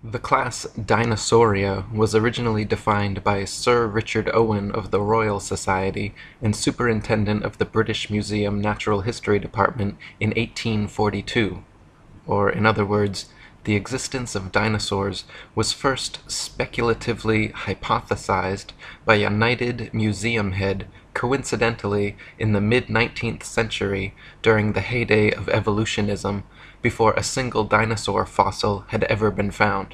The class Dinosauria was originally defined by Sir Richard Owen of the Royal Society and Superintendent of the British Museum Natural History Department in 1842. Or, in other words, the existence of dinosaurs was first speculatively hypothesized by a knighted museum head coincidentally in the mid-19th century during the heyday of evolutionism, before a single dinosaur fossil had ever been found.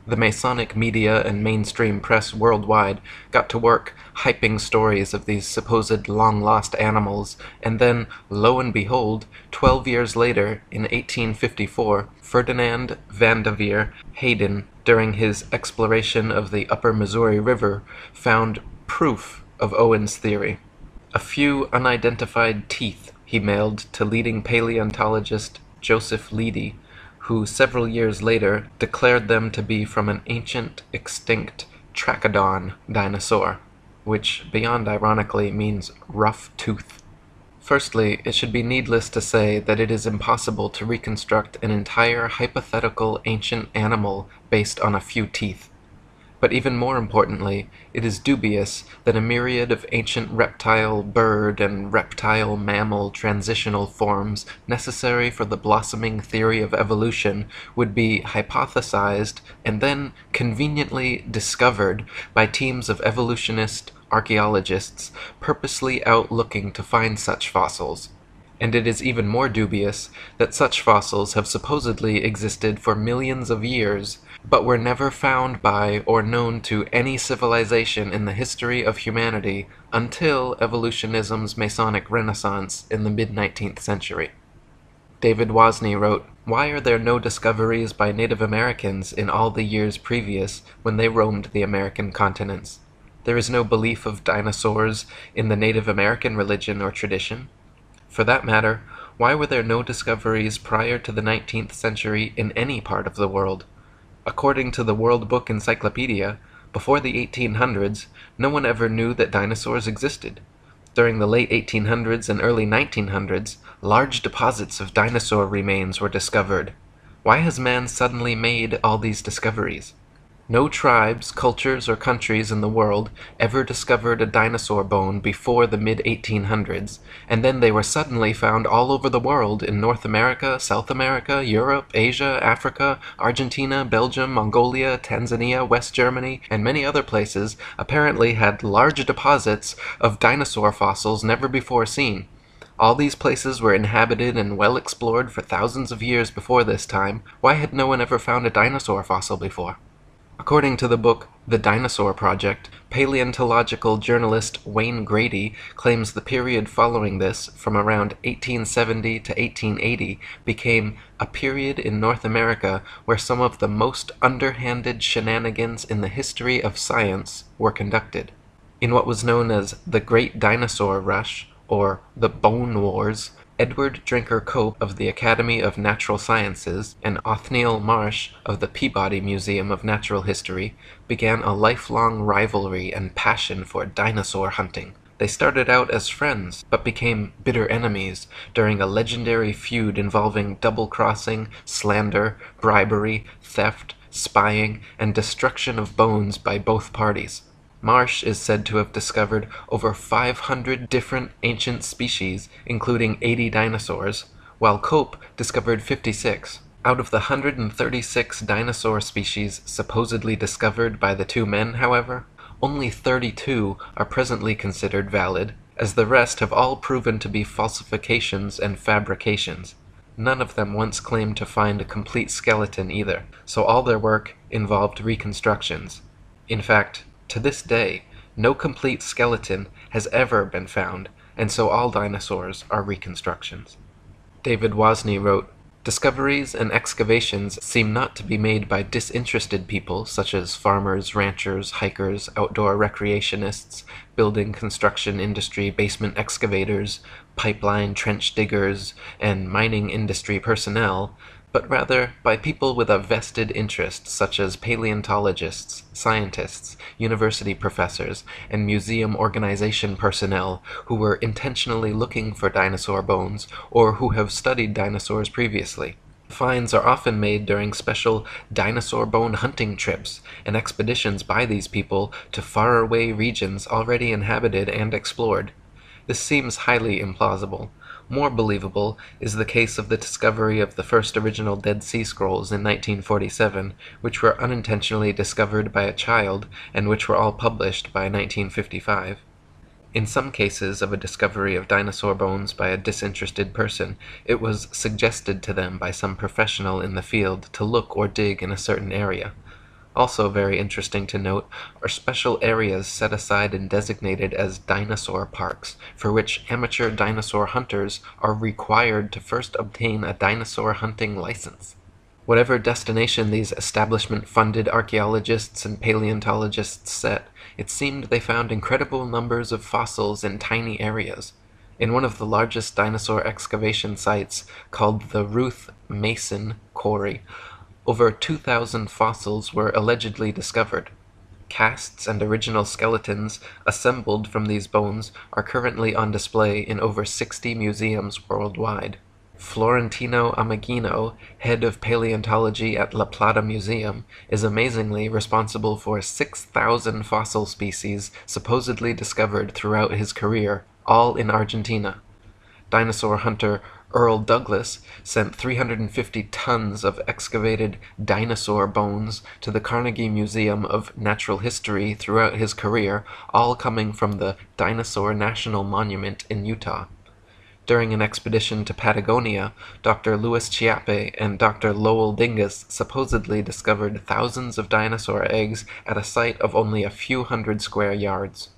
The Masonic media and mainstream press worldwide got to work hyping stories of these supposed long-lost animals, and then, lo and behold, 12 years later, in 1854, Ferdinand van de Veer Hayden, during his exploration of the upper Missouri River, found proof of Owen's theory. A few unidentified teeth he mailed to leading paleontologist Joseph Leidy, who several years later declared them to be from an ancient, extinct Trachodon dinosaur, which, beyond ironically, means rough tooth. Firstly, it should be needless to say that it is impossible to reconstruct an entire hypothetical ancient animal based on a few teeth. But even more importantly, it is dubious that a myriad of ancient reptile, bird, and reptile-mammal transitional forms necessary for the blossoming theory of evolution would be hypothesized and then conveniently discovered by teams of evolutionist archaeologists purposely out looking to find such fossils. And it is even more dubious that such fossils have supposedly existed for millions of years, but were never found by or known to any civilization in the history of humanity until evolutionism's Masonic renaissance in the mid-19th century. David Wozni wrote, "Why are there no discoveries by Native Americans in all the years previous when they roamed the American continents? There is no belief of dinosaurs in the Native American religion or tradition. For that matter, why were there no discoveries prior to the 19th century in any part of the world? According to the World Book Encyclopedia, before the 1800s, no one ever knew that dinosaurs existed. During the late 1800s and early 1900s, large deposits of dinosaur remains were discovered. Why has man suddenly made all these discoveries? No tribes, cultures, or countries in the world ever discovered a dinosaur bone before the mid-1800s, and then they were suddenly found all over the world in North America, South America, Europe, Asia, Africa, Argentina, Belgium, Mongolia, Tanzania, West Germany, and many other places apparently had large deposits of dinosaur fossils never before seen. All these places were inhabited and well explored for thousands of years before this time. Why had no one ever found a dinosaur fossil before?" According to the book The Dinosaur Project, paleontological journalist Wayne Grady claims the period following this, from around 1870 to 1880, became a period in North America where some of the most underhanded shenanigans in the history of science were conducted. In what was known as the Great Dinosaur Rush, or the Bone Wars, Edward Drinker Cope of the Academy of Natural Sciences and Othniel Marsh of the Peabody Museum of Natural History began a lifelong rivalry and passion for dinosaur hunting. They started out as friends, but became bitter enemies during a legendary feud involving double-crossing, slander, bribery, theft, spying, and destruction of bones by both parties. Marsh is said to have discovered over 500 different ancient species, including 80 dinosaurs, while Cope discovered 56. Out of the 136 dinosaur species supposedly discovered by the two men, however, only 32 are presently considered valid, as the rest have all proven to be falsifications and fabrications. None of them once claimed to find a complete skeleton either, so all their work involved reconstructions. In fact, to this day, no complete skeleton has ever been found, and so all dinosaurs are reconstructions. David Wozni wrote, "Discoveries and excavations seem not to be made by disinterested people such as farmers, ranchers, hikers, outdoor recreationists, building construction industry basement excavators, pipeline trench diggers, and mining industry personnel, but rather by people with a vested interest such as paleontologists, scientists, university professors, and museum organization personnel who were intentionally looking for dinosaur bones or who have studied dinosaurs previously. Finds are often made during special dinosaur bone hunting trips and expeditions by these people to faraway regions already inhabited and explored. This seems highly implausible. More believable is the case of the discovery of the first original Dead Sea Scrolls in 1947, which were unintentionally discovered by a child and which were all published by 1955. In some cases of a discovery of dinosaur bones by a disinterested person, it was suggested to them by some professional in the field to look or dig in a certain area. Also very interesting to note are special areas set aside and designated as dinosaur parks, for which amateur dinosaur hunters are required to first obtain a dinosaur hunting license. Whatever destination these establishment-funded archaeologists and paleontologists set, it seemed they found incredible numbers of fossils in tiny areas. In one of the largest dinosaur excavation sites, called the Ruth Mason Quarry, over 2,000 fossils were allegedly discovered. Casts and original skeletons assembled from these bones are currently on display in over 60 museums worldwide. Florentino Ameghino, head of paleontology at La Plata Museum, is amazingly responsible for 6,000 fossil species supposedly discovered throughout his career, all in Argentina. Dinosaur hunter Earl Douglas sent 350 tons of excavated dinosaur bones to the Carnegie Museum of Natural History throughout his career, all coming from the Dinosaur National Monument in Utah. During an expedition to Patagonia, Dr. Louis Chiappe and Dr. Lowell Dingus supposedly discovered thousands of dinosaur eggs at a site of only a few hundred square yards.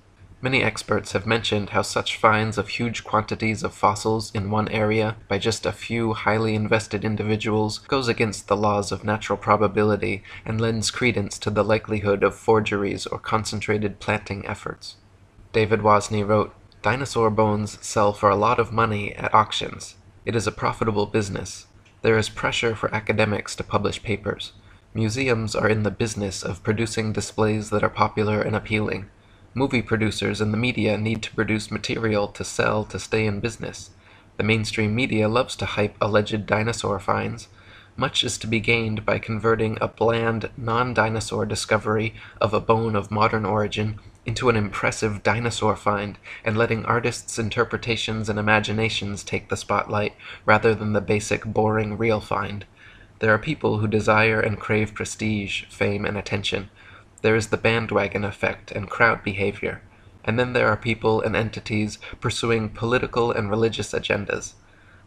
Many experts have mentioned how such finds of huge quantities of fossils in one area by just a few highly invested individuals goes against the laws of natural probability and lends credence to the likelihood of forgeries or concentrated planting efforts. David Wozni wrote, "Dinosaur bones sell for a lot of money at auctions. It is a profitable business. There is pressure for academics to publish papers. Museums are in the business of producing displays that are popular and appealing. Movie producers and the media need to produce material to sell to stay in business. The mainstream media loves to hype alleged dinosaur finds. Much is to be gained by converting a bland, non-dinosaur discovery of a bone of modern origin into an impressive dinosaur find and letting artists' interpretations and imaginations take the spotlight rather than the basic, boring, real find. There are people who desire and crave prestige, fame, and attention. There is the bandwagon effect and crowd behavior, and then there are people and entities pursuing political and religious agendas.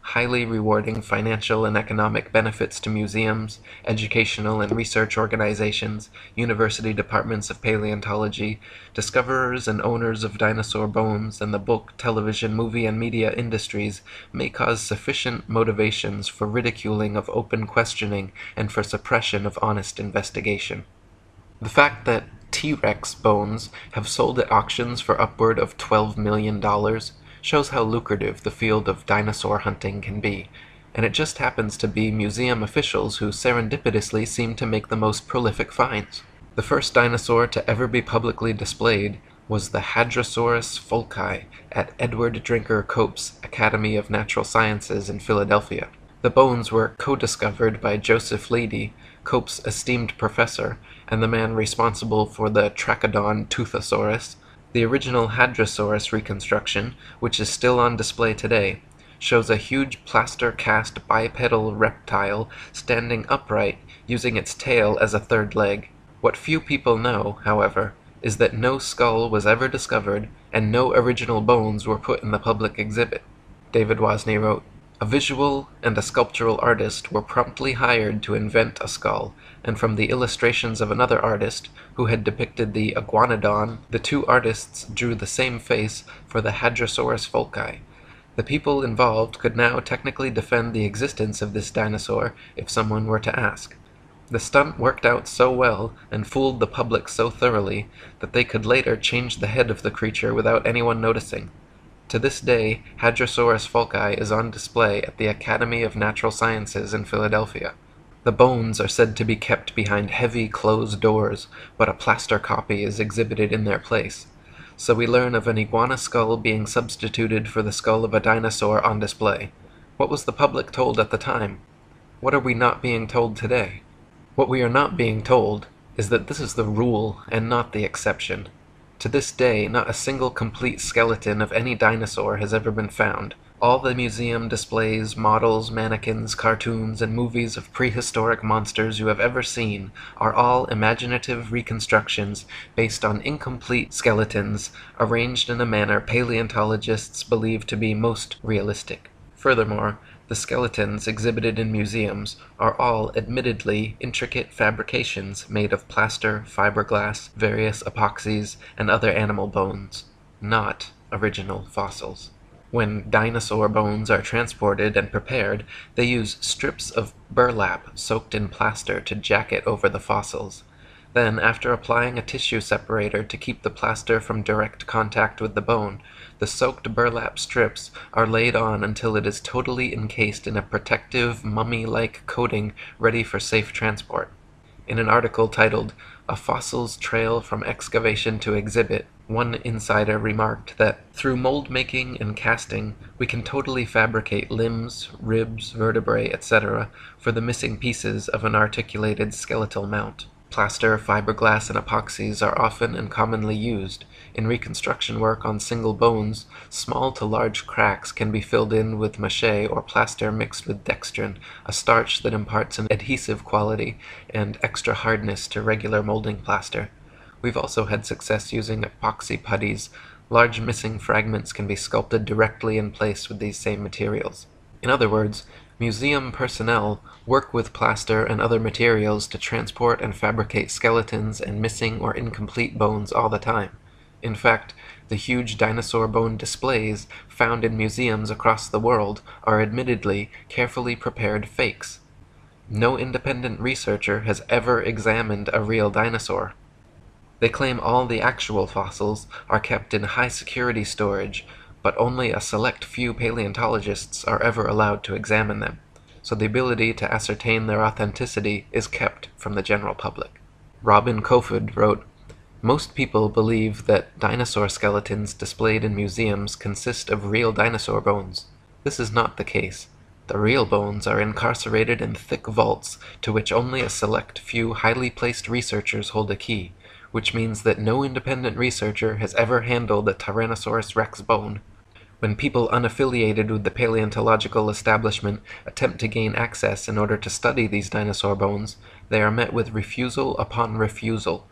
Highly rewarding financial and economic benefits to museums, educational and research organizations, university departments of paleontology, discoverers and owners of dinosaur bones, and the book, television, movie, and media industries may cause sufficient motivations for ridiculing of open questioning and for suppression of honest investigation. The fact that T-Rex bones have sold at auctions for upward of $12 million shows how lucrative the field of dinosaur hunting can be, and it just happens to be museum officials who serendipitously seem to make the most prolific finds. The first dinosaur to ever be publicly displayed was the Hadrosaurus folci at Edward Drinker Cope's Academy of Natural Sciences in Philadelphia. The bones were co-discovered by Joseph Leidy, Cope's esteemed professor, and the man responsible for the Trachodon Toothosaurus. The original Hadrosaurus reconstruction, which is still on display today, shows a huge plaster-cast bipedal reptile standing upright, using its tail as a third leg. What few people know, however, is that no skull was ever discovered, and no original bones were put in the public exhibit. David Wozni wrote, "A visual and a sculptural artist were promptly hired to invent a skull, and from the illustrations of another artist, who had depicted the iguanodon, the two artists drew the same face for the Hadrosaurus folci. The people involved could now technically defend the existence of this dinosaur if someone were to ask. The stunt worked out so well and fooled the public so thoroughly that they could later change the head of the creature without anyone noticing. To this day, Hadrosaurus folci is on display at the Academy of Natural Sciences in Philadelphia. The bones are said to be kept behind heavy closed doors, but a plaster copy is exhibited in their place. So we learn of an iguana skull being substituted for the skull of a dinosaur on display. What was the public told at the time? What are we not being told today? What we are not being told is that this is the rule and not the exception. To this day, not a single complete skeleton of any dinosaur has ever been found. All the museum displays, models, mannequins, cartoons, and movies of prehistoric monsters you have ever seen are all imaginative reconstructions based on incomplete skeletons arranged in a manner paleontologists believe to be most realistic. Furthermore, the skeletons exhibited in museums are all admittedly intricate fabrications made of plaster, fiberglass, various epoxies, and other animal bones, not original fossils. When dinosaur bones are transported and prepared, they use strips of burlap soaked in plaster to jacket over the fossils. Then, after applying a tissue separator to keep the plaster from direct contact with the bone, the soaked burlap strips are laid on until it is totally encased in a protective, mummy-like coating ready for safe transport. In an article titled, "A Fossil's Trail from Excavation to Exhibit," one insider remarked that, through mold making and casting, we can totally fabricate limbs, ribs, vertebrae, etc. for the missing pieces of an articulated skeletal mount. Plaster, fiberglass, and epoxies are often and commonly used. In reconstruction work on single bones, small to large cracks can be filled in with mache or plaster mixed with dextrin, a starch that imparts an adhesive quality and extra hardness to regular molding plaster. We've also had success using epoxy putties. Large missing fragments can be sculpted directly in place with these same materials. In other words, museum personnel work with plaster and other materials to transport and fabricate skeletons and missing or incomplete bones all the time. In fact, the huge dinosaur bone displays found in museums across the world are admittedly carefully prepared fakes. No independent researcher has ever examined a real dinosaur. They claim all the actual fossils are kept in high-security storage, but only a select few paleontologists are ever allowed to examine them, so the ability to ascertain their authenticity is kept from the general public. Robin Kofod wrote, "Most people believe that dinosaur skeletons displayed in museums consist of real dinosaur bones. This is not the case. The real bones are incarcerated in thick vaults to which only a select few highly placed researchers hold a key, which means that no independent researcher has ever handled a Tyrannosaurus rex bone. When people unaffiliated with the paleontological establishment attempt to gain access in order to study these dinosaur bones, they are met with refusal upon refusal.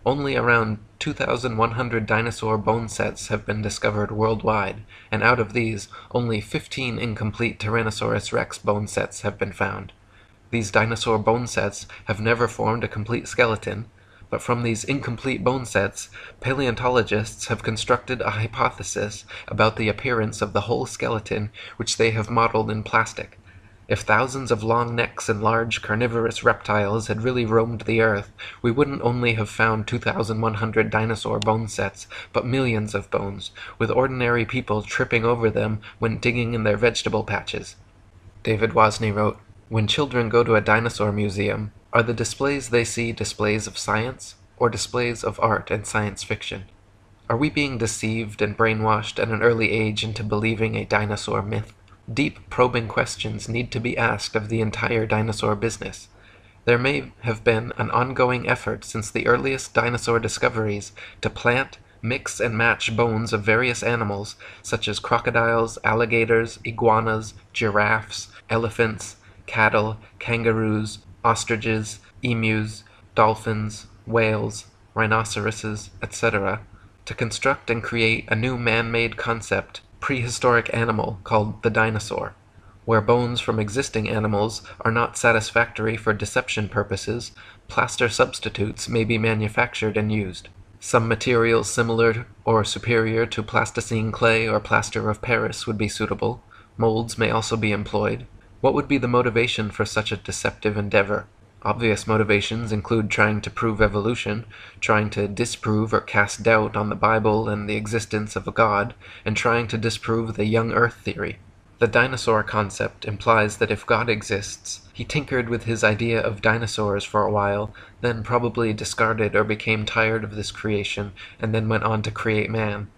Only around 2,100 dinosaur bone sets have been discovered worldwide, and out of these, only 15 incomplete Tyrannosaurus rex bone sets have been found. These dinosaur bone sets have never formed a complete skeleton, but from these incomplete bone sets, paleontologists have constructed a hypothesis about the appearance of the whole skeleton which they have modeled in plastic. If thousands of long necks and large carnivorous reptiles had really roamed the earth, we wouldn't only have found 2,100 dinosaur bone sets, but millions of bones, with ordinary people tripping over them when digging in their vegetable patches." David Wozni wrote, "When children go to a dinosaur museum, are the displays they see displays of science or displays of art and science fiction? Are we being deceived and brainwashed at an early age into believing a dinosaur myth? Deep, probing questions need to be asked of the entire dinosaur business. There may have been an ongoing effort since the earliest dinosaur discoveries to plant, mix, and match bones of various animals such as crocodiles, alligators, iguanas, giraffes, elephants, cattle, kangaroos, ostriches, emus, dolphins, whales, rhinoceroses, etc., to construct and create a new man-made concept, prehistoric animal called the dinosaur. Where bones from existing animals are not satisfactory for deception purposes, plaster substitutes may be manufactured and used. Some materials similar or superior to plasticine clay or plaster of Paris would be suitable. Molds may also be employed. What would be the motivation for such a deceptive endeavor? Obvious motivations include trying to prove evolution, trying to disprove or cast doubt on the Bible and the existence of a God, and trying to disprove the young Earth theory. The dinosaur concept implies that if God exists, he tinkered with his idea of dinosaurs for a while, then probably discarded or became tired of this creation, and then went on to create man.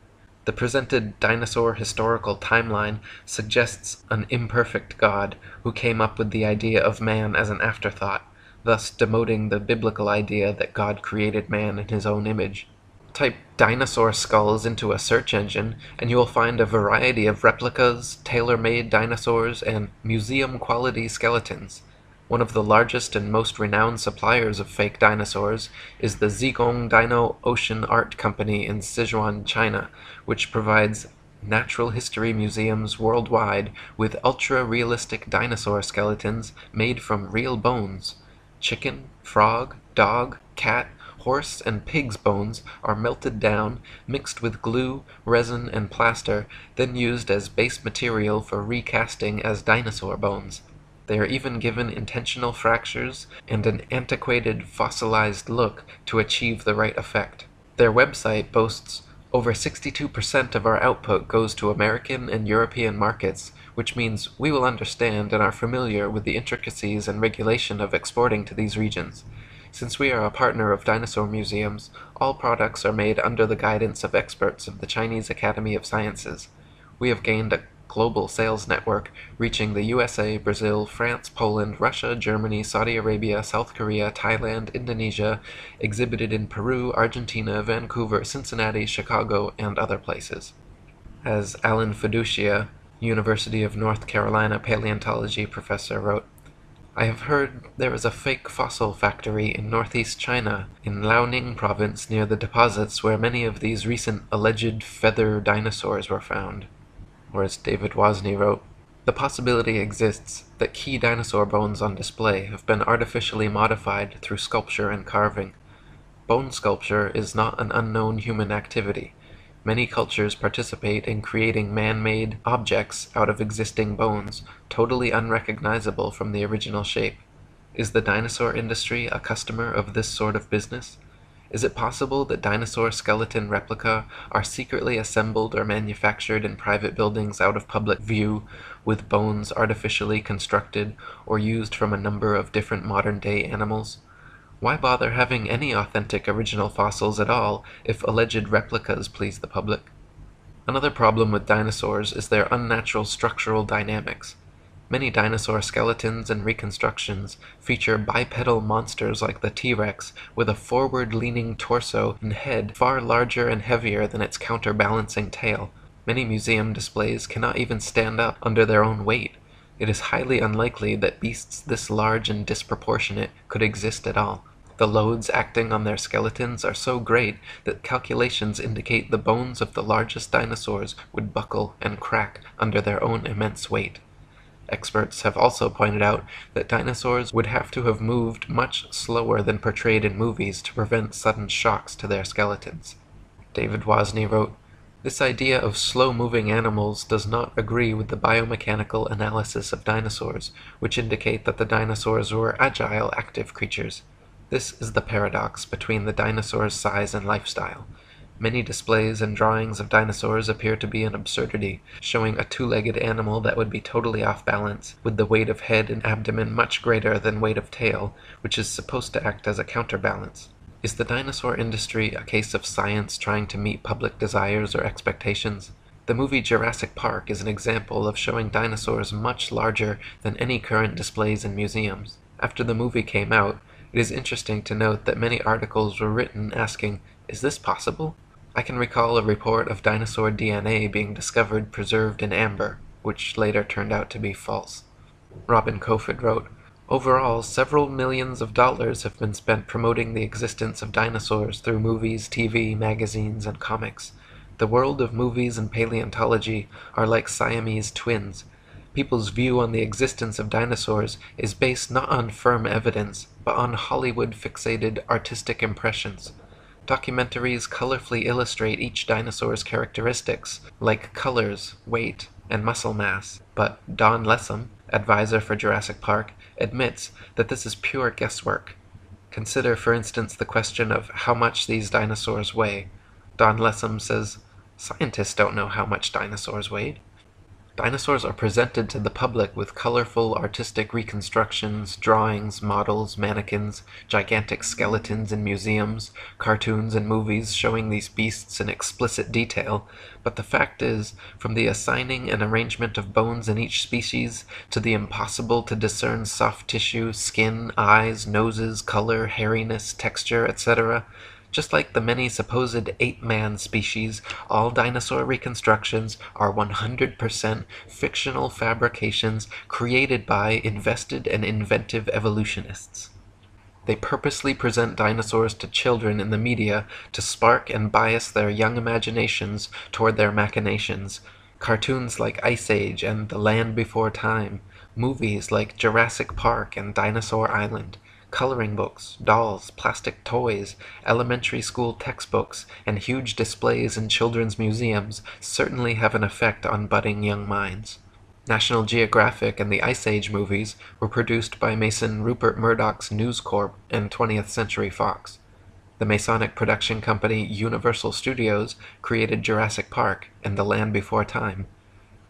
The presented dinosaur historical timeline suggests an imperfect God who came up with the idea of man as an afterthought, thus demoting the biblical idea that God created man in his own image. Type dinosaur skulls into a search engine, and you will find a variety of replicas, tailor-made dinosaurs, and museum-quality skeletons. One of the largest and most renowned suppliers of fake dinosaurs is the Zigong Dino Ocean Art Company in Sichuan, China, which provides natural history museums worldwide with ultra-realistic dinosaur skeletons made from real bones. Chicken, frog, dog, cat, horse, and pig's bones are melted down, mixed with glue, resin, and plaster, then used as base material for recasting as dinosaur bones. They are even given intentional fractures and an antiquated, fossilized look to achieve the right effect. Their website boasts over 62% of our output goes to American and European markets, which means we will understand and are familiar with the intricacies and regulation of exporting to these regions. Since we are a partner of dinosaur museums, all products are made under the guidance of experts of the Chinese Academy of Sciences. We have gained a global sales network reaching the USA, Brazil, France, Poland, Russia, Germany, Saudi Arabia, South Korea, Thailand, Indonesia, exhibited in Peru, Argentina, Vancouver, Cincinnati, Chicago, and other places. As Alan Fiducia, University of North Carolina paleontology professor, wrote, I have heard there is a fake fossil factory in northeast China, in Liaoning province, near the deposits where many of these recent alleged feather dinosaurs were found. Or as David Wozni wrote, the possibility exists that key dinosaur bones on display have been artificially modified through sculpture and carving. Bone sculpture is not an unknown human activity. Many cultures participate in creating man-made objects out of existing bones, totally unrecognizable from the original shape. Is the dinosaur industry a customer of this sort of business? Is it possible that dinosaur skeleton replica are secretly assembled or manufactured in private buildings out of public view, with bones artificially constructed or used from a number of different modern-day animals? Why bother having any authentic original fossils at all if alleged replicas please the public? Another problem with dinosaurs is their unnatural structural dynamics. Many dinosaur skeletons and reconstructions feature bipedal monsters like the T-Rex with a forward-leaning torso and head far larger and heavier than its counterbalancing tail. Many museum displays cannot even stand up under their own weight. It is highly unlikely that beasts this large and disproportionate could exist at all. The loads acting on their skeletons are so great that calculations indicate the bones of the largest dinosaurs would buckle and crack under their own immense weight. Experts have also pointed out that dinosaurs would have to have moved much slower than portrayed in movies to prevent sudden shocks to their skeletons. David Wozni wrote, this idea of slow-moving animals does not agree with the biomechanical analysis of dinosaurs, which indicate that the dinosaurs were agile, active creatures. This is the paradox between the dinosaur's size and lifestyle. Many displays and drawings of dinosaurs appear to be an absurdity, showing a two-legged animal that would be totally off balance, with the weight of head and abdomen much greater than weight of tail, which is supposed to act as a counterbalance. Is the dinosaur industry a case of science trying to meet public desires or expectations? The movie Jurassic Park is an example of showing dinosaurs much larger than any current displays in museums. After the movie came out, it is interesting to note that many articles were written asking, is this possible? I can recall a report of dinosaur DNA being discovered preserved in amber, which later turned out to be false. Robin Kofod wrote, overall, several millions of dollars have been spent promoting the existence of dinosaurs through movies, TV, magazines, and comics. The world of movies and paleontology are like Siamese twins. People's view on the existence of dinosaurs is based not on firm evidence, but on Hollywood-fixated artistic impressions. Documentaries colorfully illustrate each dinosaur's characteristics, like colors, weight, and muscle mass, but Don Lessam, advisor for Jurassic Park, admits that this is pure guesswork. Consider, for instance, the question of how much these dinosaurs weigh. Don Lessam says, scientists don't know how much dinosaurs weighed. Dinosaurs are presented to the public with colorful artistic reconstructions, drawings, models, mannequins, gigantic skeletons in museums, cartoons and movies showing these beasts in explicit detail, but the fact is, from the assigning and arrangement of bones in each species, to the impossible to discern soft tissue, skin, eyes, noses, color, hairiness, texture, etc., just like the many supposed ape-man species, all dinosaur reconstructions are 100% fictional fabrications created by invested and inventive evolutionists. They purposely present dinosaurs to children in the media to spark and bias their young imaginations toward their machinations. Cartoons like Ice Age and The Land Before Time, movies like Jurassic Park and Dinosaur Island, coloring books, dolls, plastic toys, elementary school textbooks, and huge displays in children's museums certainly have an effect on budding young minds. National Geographic and the Ice Age movies were produced by Mason Rupert Murdoch's News Corp and 20th Century Fox. The Masonic production company Universal Studios created Jurassic Park and The Land Before Time.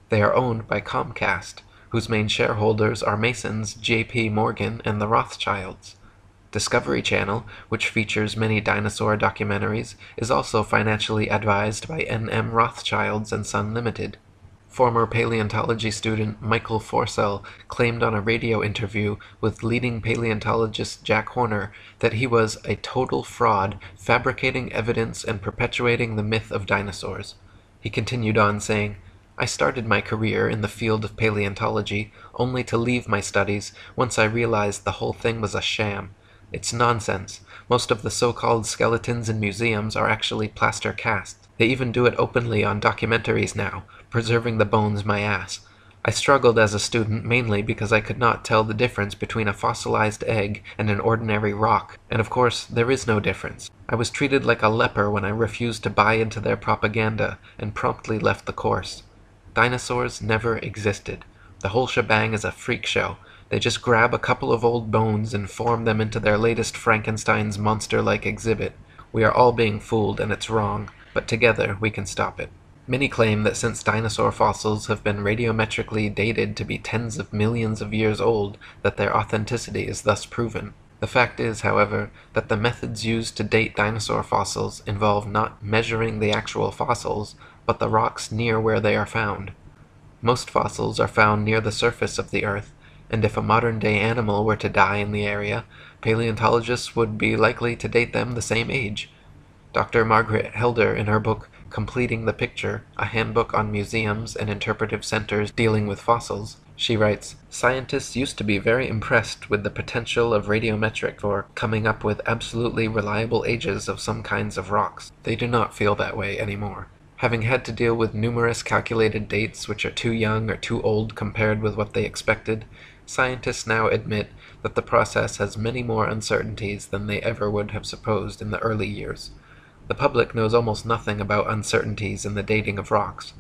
They are owned by Comcast, whose main shareholders are Masons J.P. Morgan and the Rothschilds. Discovery Channel, which features many dinosaur documentaries, is also financially advised by N.M. Rothschilds and Son Limited. Former paleontology student Michael Forsell claimed on a radio interview with leading paleontologist Jack Horner that he was a total fraud, fabricating evidence and perpetuating the myth of dinosaurs. He continued on saying, "I started my career in the field of paleontology only to leave my studies once I realized the whole thing was a sham. It's nonsense. Most of the so-called skeletons in museums are actually plaster casts. They even do it openly on documentaries now, preserving the bones my ass. I struggled as a student mainly because I could not tell the difference between a fossilized egg and an ordinary rock, and of course there is no difference. I was treated like a leper when I refused to buy into their propaganda and promptly left the course. Dinosaurs never existed. The whole shebang is a freak show. They just grab a couple of old bones and form them into their latest Frankenstein's monster-like exhibit. We are all being fooled, and it's wrong, but together we can stop it." Many claim that since dinosaur fossils have been radiometrically dated to be tens of millions of years old, that their authenticity is thus proven. The fact is, however, that the methods used to date dinosaur fossils involve not measuring the actual fossils, but the rocks near where they are found. Most fossils are found near the surface of the Earth, and if a modern-day animal were to die in the area, paleontologists would be likely to date them the same age. Dr. Margaret Helder, in her book Completing the Picture, a handbook on museums and interpretive centers dealing with fossils, she writes, "Scientists used to be very impressed with the potential of radiometric for coming up with absolutely reliable ages of some kinds of rocks. They do not feel that way anymore. Having had to deal with numerous calculated dates which are too young or too old compared with what they expected, scientists now admit that the process has many more uncertainties than they ever would have supposed in the early years. The public knows almost nothing about uncertainties in the dating of rocks.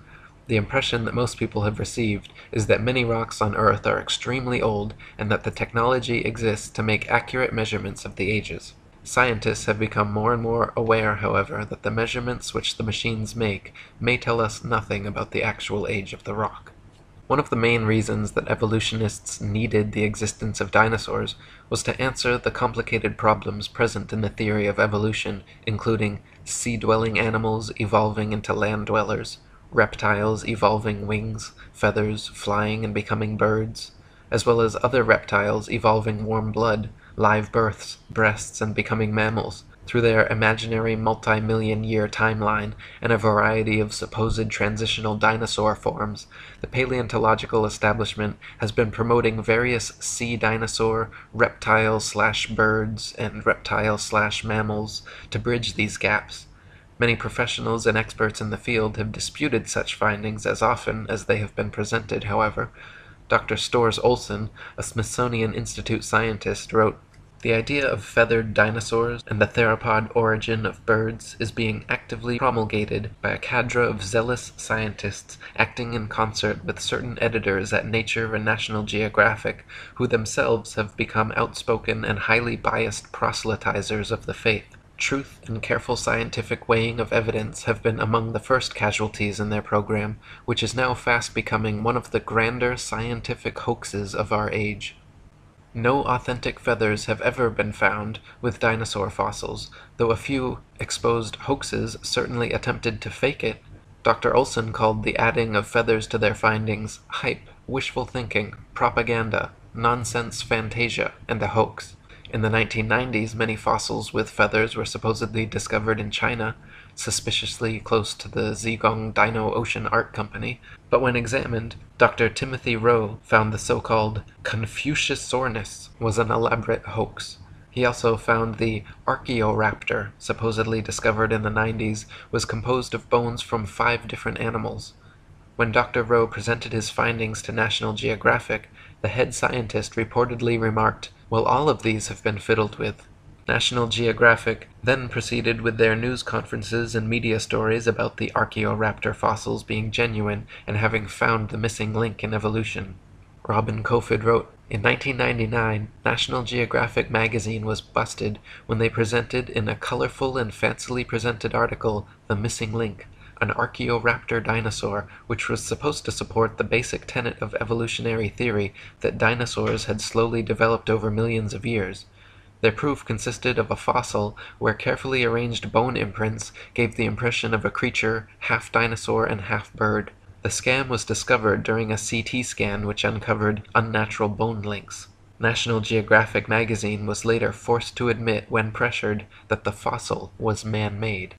The impression that most people have received is that many rocks on Earth are extremely old and that the technology exists to make accurate measurements of the ages. Scientists have become more and more aware, however, that the measurements which the machines make may tell us nothing about the actual age of the rock." One of the main reasons that evolutionists needed the existence of dinosaurs was to answer the complicated problems present in the theory of evolution, including sea-dwelling animals evolving into land-dwellers, reptiles evolving wings, feathers, flying and becoming birds, as well as other reptiles evolving warm blood, live births, breasts, and becoming mammals, through their imaginary multi-million-year timeline and a variety of supposed transitional dinosaur forms. The paleontological establishment has been promoting various sea dinosaur, reptile/birds, and reptile/mammals to bridge these gaps. Many professionals and experts in the field have disputed such findings as often as they have been presented, however. Dr. Storrs Olson, a Smithsonian Institute scientist, wrote, "The idea of feathered dinosaurs and the theropod origin of birds is being actively promulgated by a cadre of zealous scientists acting in concert with certain editors at Nature and National Geographic, who themselves have become outspoken and highly biased proselytizers of the faith. Truth and careful scientific weighing of evidence have been among the first casualties in their program, which is now fast becoming one of the grander scientific hoaxes of our age. No authentic feathers have ever been found with dinosaur fossils, though a few exposed hoaxes certainly attempted to fake it. Dr. Olson called the adding of feathers to their findings hype, wishful thinking, propaganda, nonsense fantasia, and a hoax. In the 1990s, many fossils with feathers were supposedly discovered in China, suspiciously close to the Zhejiang Dino Ocean Art Company, but when examined, Dr. Timothy Rowe found the so-called Confuciusornis was an elaborate hoax. He also found the Archaeoraptor, supposedly discovered in the 90s, was composed of bones from 5 different animals. When Dr. Rowe presented his findings to National Geographic, the head scientist reportedly remarked, "Well, all of these have been fiddled with." National Geographic then proceeded with their news conferences and media stories about the Archaeoraptor fossils being genuine and having found the missing link in evolution. Robin Kofod wrote, "In 1999, National Geographic magazine was busted when they presented in a colorful and fancily presented article the missing link, an Archaeoraptor dinosaur, which was supposed to support the basic tenet of evolutionary theory that dinosaurs had slowly developed over millions of years. Their proof consisted of a fossil where carefully arranged bone imprints gave the impression of a creature half dinosaur and half bird. The scam was discovered during a CT scan which uncovered unnatural bone links. National Geographic magazine was later forced to admit, when pressured, that the fossil was man-made."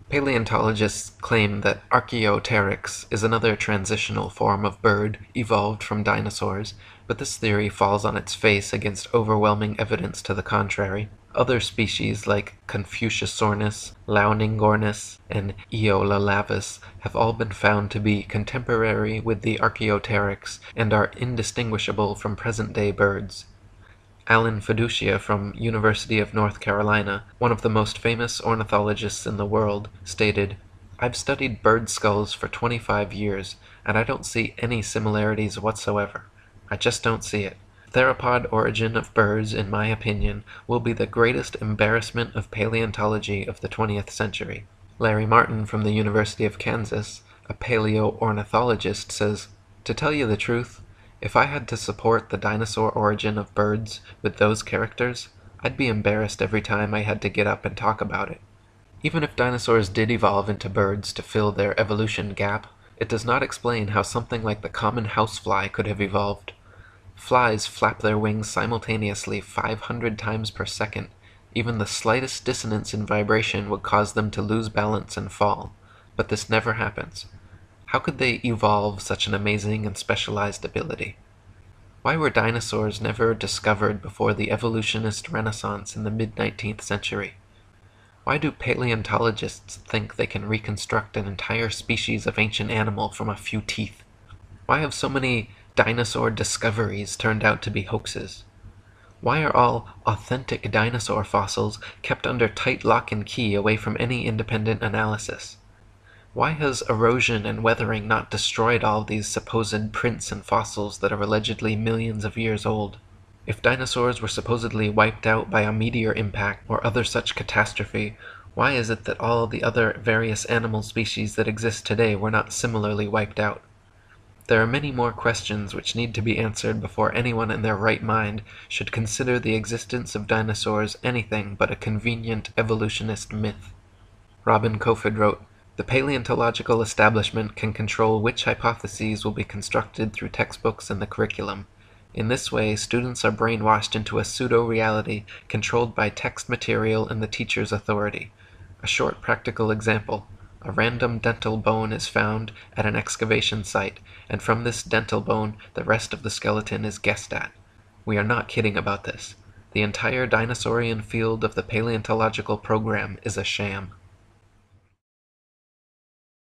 Paleontologists claim that Archaeopteryx is another transitional form of bird evolved from dinosaurs, but this theory falls on its face against overwhelming evidence to the contrary. Other species like Confuciusornis, Launingornis, and Eolalavis have all been found to be contemporary with the Archaeopteryx and are indistinguishable from present-day birds. Alan Fiducia from University of North Carolina, one of the most famous ornithologists in the world, stated, "I've studied bird skulls for 25 years, and I don't see any similarities whatsoever. I just don't see it. The theropod origin of birds, in my opinion, will be the greatest embarrassment of paleontology of the 20th century." Larry Martin from the University of Kansas, a paleoornithologist, says, "To tell you the truth, if I had to support the dinosaur origin of birds with those characters, I'd be embarrassed every time I had to get up and talk about it." Even if dinosaurs did evolve into birds to fill their evolution gap, it does not explain how something like the common housefly could have evolved. Flies flap their wings simultaneously 500 times per second. Even the slightest dissonance in vibration would cause them to lose balance and fall. But this never happens. How could they evolve such an amazing and specialized ability? Why were dinosaurs never discovered before the evolutionist renaissance in the mid-19th century? Why do paleontologists think they can reconstruct an entire species of ancient animal from a few teeth? Why have so many dinosaur discoveries turned out to be hoaxes? Why are all authentic dinosaur fossils kept under tight lock and key away from any independent analysis? Why has erosion and weathering not destroyed all these supposed prints and fossils that are allegedly millions of years old? If dinosaurs were supposedly wiped out by a meteor impact or other such catastrophe, why is it that all the other various animal species that exist today were not similarly wiped out? There are many more questions which need to be answered before anyone in their right mind should consider the existence of dinosaurs anything but a convenient evolutionist myth. Robin Kofod wrote, "The paleontological establishment can control which hypotheses will be constructed through textbooks and the curriculum. In this way, students are brainwashed into a pseudo-reality controlled by text material and the teacher's authority. A short practical example. A random dental bone is found at an excavation site, and from this dental bone, the rest of the skeleton is guessed at. We are not kidding about this. The entire dinosaurian field of the paleontological program is a sham."